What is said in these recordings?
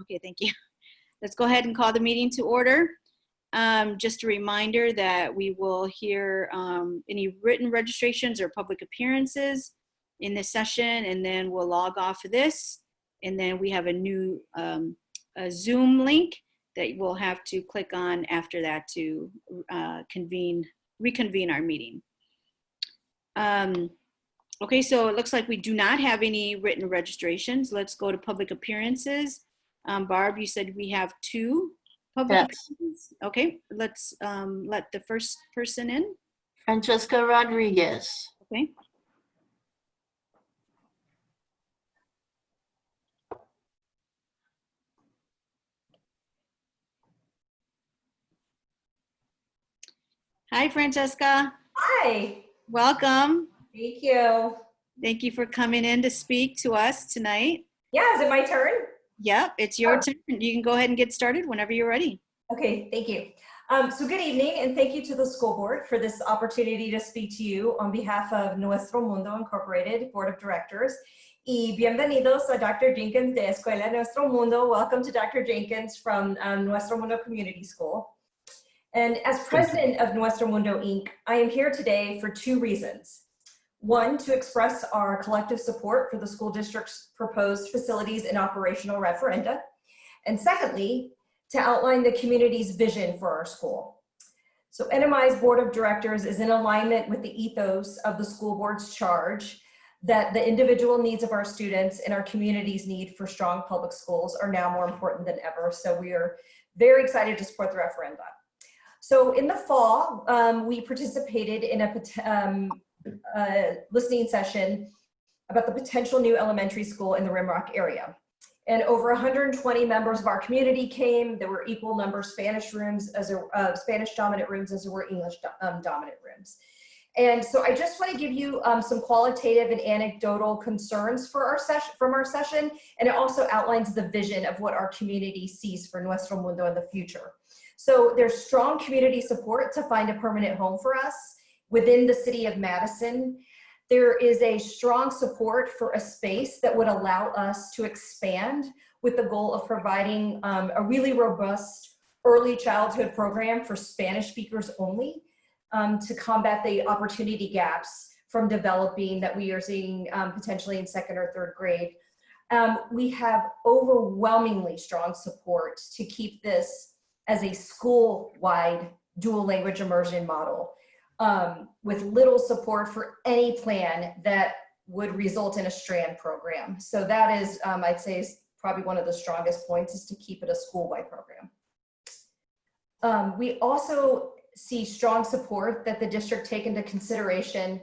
Okay, thank you. Let's go ahead and call the meeting to order. Just a reminder that we will hear any written registrations or public appearances in this session, and then we'll log off of this. And then we have a new a Zoom link that we'll have to click on after that to reconvene our meeting. Okay, so it looks like we do not have any written registrations. Let's go to public appearances. Barb, you said we have 2 public appearances. Okay, let's let the first person in. Francesca Rodriquez. Okay. Hi, Francesca. Hi. Welcome. Thank you. Thank you for coming in to speak to us tonight. Yeah, is it my turn? Yep, it's your turn. You can go ahead and get started whenever you're ready. Okay, thank you. So good evening, and thank you to the school board for this opportunity to speak to you on behalf of Nuestro Mundo Incorporated Board of Directors. Y bienvenidos a Dr. Jenkins de Escuela Nuestro Mundo. Welcome to Dr. Jenkins from Nuestro Mundo Community School. And as president of Nuestro Mundo Inc., I am here today for 2 reasons. 1, to express our collective support for the school district's proposed facilities and operational referenda. And secondly, to outline the community's vision for our school. So NMI's board of directors is in alignment with the ethos of the school board's charge that the individual needs of our students and our community's need for strong public schools are now more important than ever. So we are very excited to support the referenda. So in the fall, we participated in a listening session about the potential new elementary school in the Rimrock area. And over 120 members of our community came. There were equal number of Spanish rooms, Spanish dominant rooms as there were English dominant rooms. And so I just want to give you some qualitative and anecdotal concerns for our from our session. And it also outlines the vision of what our community sees for Nuestro Mundo in the future. So there's strong community support to find a permanent home for us within the city of Madison. There is a strong support for a space that would allow us to expand with the goal of providing a really robust early childhood program for Spanish speakers only to combat the opportunity gaps from developing that we are seeing potentially in 2nd or 3rd grade. We have overwhelmingly strong support to keep this as a school-wide dual language immersion model. With little support for any plan that would result in a strand program. So that is, I'd say, is probably one of the strongest points, is to keep it a school-wide program. We also see strong support that the district take into consideration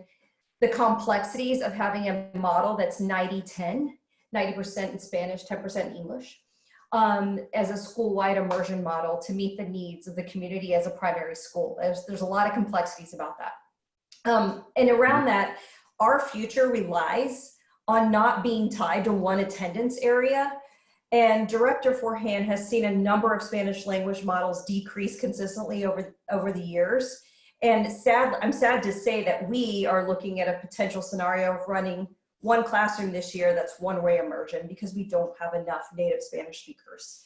the complexities of having a model that's 90-10, 90% in Spanish, 10% in English, as a school-wide immersion model to meet the needs of the community as a primary school. There's a lot of complexities about that. And around that, our future relies on not being tied to one attendance area. And Director Forehand has seen a number of Spanish language models decrease consistently over the years. And I'm sad to say that we are looking at a potential scenario of running 1 classroom this year that's one-way immersion because we don't have enough native Spanish speakers.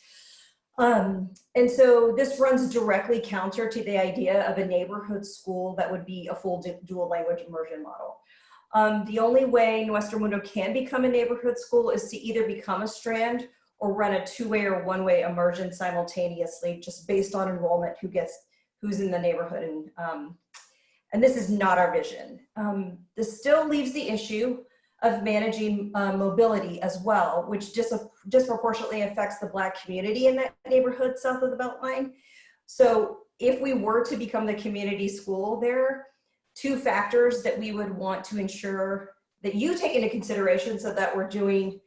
And so this runs directly counter to the idea of a neighborhood school that would be a full dual language immersion model. The only way Nuestro Mundo can become a neighborhood school is to either become a strand or run a 2-way or 1-way immersion simultaneously, just based on enrollment, who's in the neighborhood. And this is not our vision. This still leaves the issue of managing mobility as well, which disproportionately affects the Black community in that neighborhood south of the Beltline. So if we were to become the community school there, 2 factors that we would want to ensure that you take into consideration so that we're doing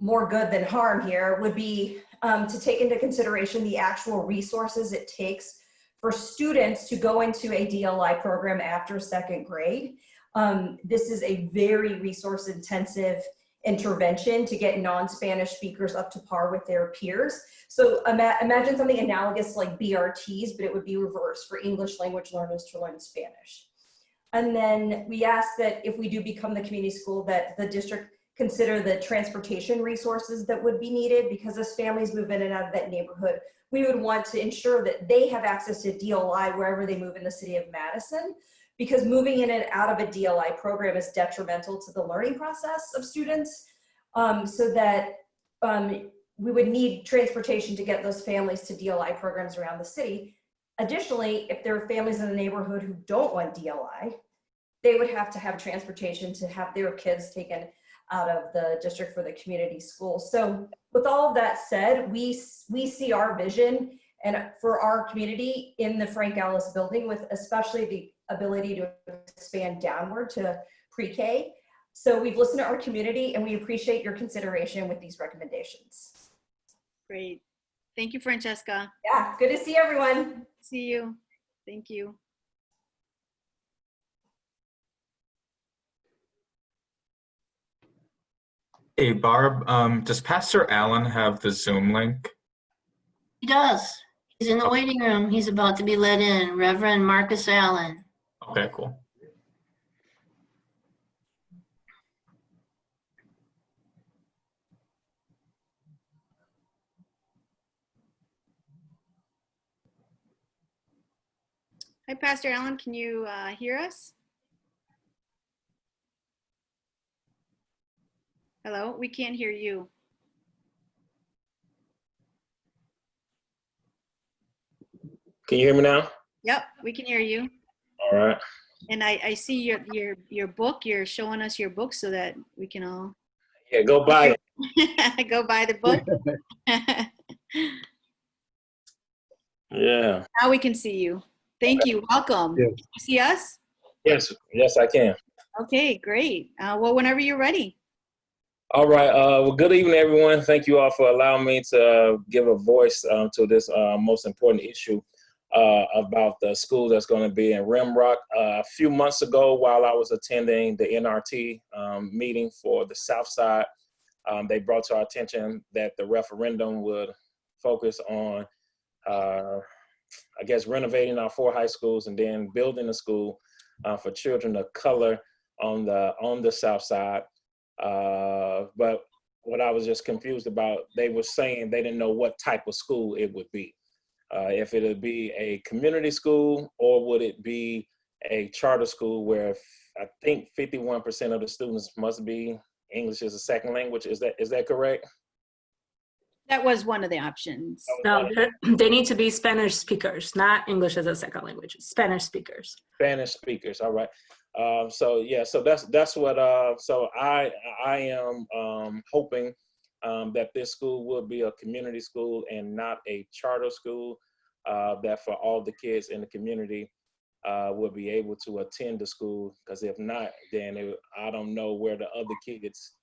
more good than harm here would be to take into consideration the actual resources it takes for students to go into a DLI program after 2nd grade. This is a very resource intensive intervention to get non-Spanish speakers up to par with their peers. So imagine something analogous like BRTs, but it would be reversed for English language learners to learn Spanish. And then we ask that if we do become the community school, that the district consider the transportation resources that would be needed, because as families move in and out of that neighborhood, we would want to ensure that they have access to DLI wherever they move in the city of Madison, because moving in and out of a DLI program is detrimental to the learning process of students, so that we would need transportation to get those families to DLI programs around the city. Additionally, if there are families in the neighborhood who don't want DLI, they would have to have transportation to have their kids taken out of the district for the community school. So with all of that said, we see our vision and for our community in the Frank Ellis building, with especially the ability to expand downward to pre-K. So we've listened to our community and we appreciate your consideration with these recommendations. Great. Thank you, Francesca. Yeah, good to see everyone. See you. Thank you. Hey, Barb, does Pastor Allen have the Zoom link? He does. He's in the waiting room. He's about to be let in. Reverend Marcus Allen. Okay, cool. Hi, Pastor Allen. Can you hear us? Hello, we can't hear you. Can you hear me now? Yep, we can hear you. All right. And I see your book. You're showing us your book so that we can all Yeah, go buy it. go buy the book. Yeah. Now we can see you. Thank you. Welcome. Yes. You see us? Yes, I can. Okay, great. Well, whenever you're ready. All right. Well, good evening, everyone. Thank you all for allowing me to give a voice to this most important issue about the school that's going to be in Rimrock. A few months ago, while I was attending the NRT meeting for the South Side, they brought to our attention that the referendum would focus on, I guess, renovating our 4 high schools and then building a school for children of color on the South Side. But what I was just confused about, they were saying they didn't know what type of school it would be. If it would be a community school or would it be a charter school where I think 51% of the students must be English as a second language. Is that correct? That was one of the options. No, they need to be Spanish speakers, not English as a second language. Spanish speakers. Spanish speakers. All right. So yeah, so that's what. So I am hoping that this school will be a community school and not a charter school. That for all the kids in the community will be able to attend the school. Because if not, then I don't know where the other kids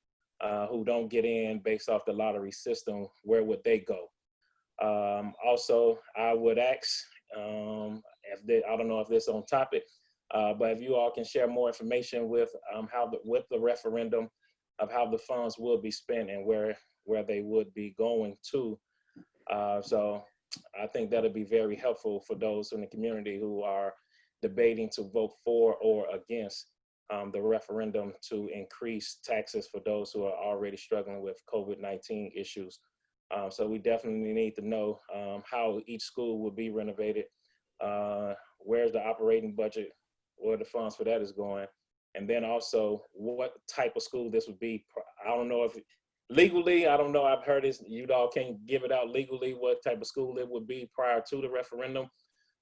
who don't get in based off the lottery system, where would they go? Also, I would ask, I don't know if this is on topic, but if you all can share more information with with the referendum of how the funds will be spent and where they would be going to. So I think that'll be very helpful for those in the community who are debating to vote for or against the referendum to increase taxes for those who are already struggling with COVID-19 issues. So we definitely need to know how each school will be renovated, where's the operating budget, where the funds for that is going, and then also what type of school this would be. I don't know if legally, I don't know, I've heard this, you all can't give it out legally what type of school it would be prior to the referendum.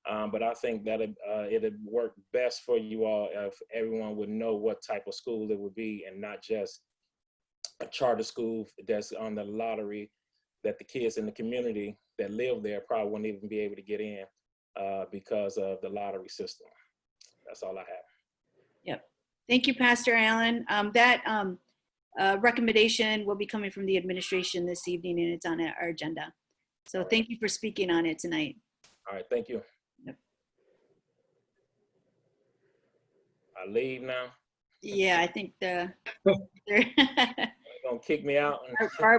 But I think that it'd work best for you all if everyone would know what type of school it would be and not just a charter school that's on the lottery that the kids in the community that live there probably wouldn't even be able to get in because of the lottery system. That's all I have. Yep. Thank you, Pastor Allen. That recommendation will be coming from the administration this evening, and it's on our agenda. So thank you for speaking on it tonight. All right, thank you. Yep. I leave now. Yeah, I think they're They're gonna kick me out.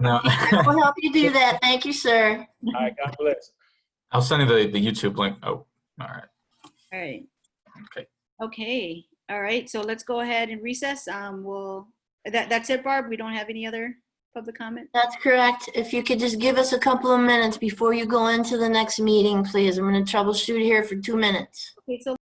No. We'll help you do that. Thank you, sir. All right, God bless. I'll send you the YouTube link. Oh, all right. All right. Okay. Okay. All right. So let's go ahead and recess. We'll That's it, Barb? We don't have any other public comment? That's correct. If you could just give us a couple of minutes before you go into the next meeting, please. I'm going to troubleshoot here for 2 minutes. Okay, so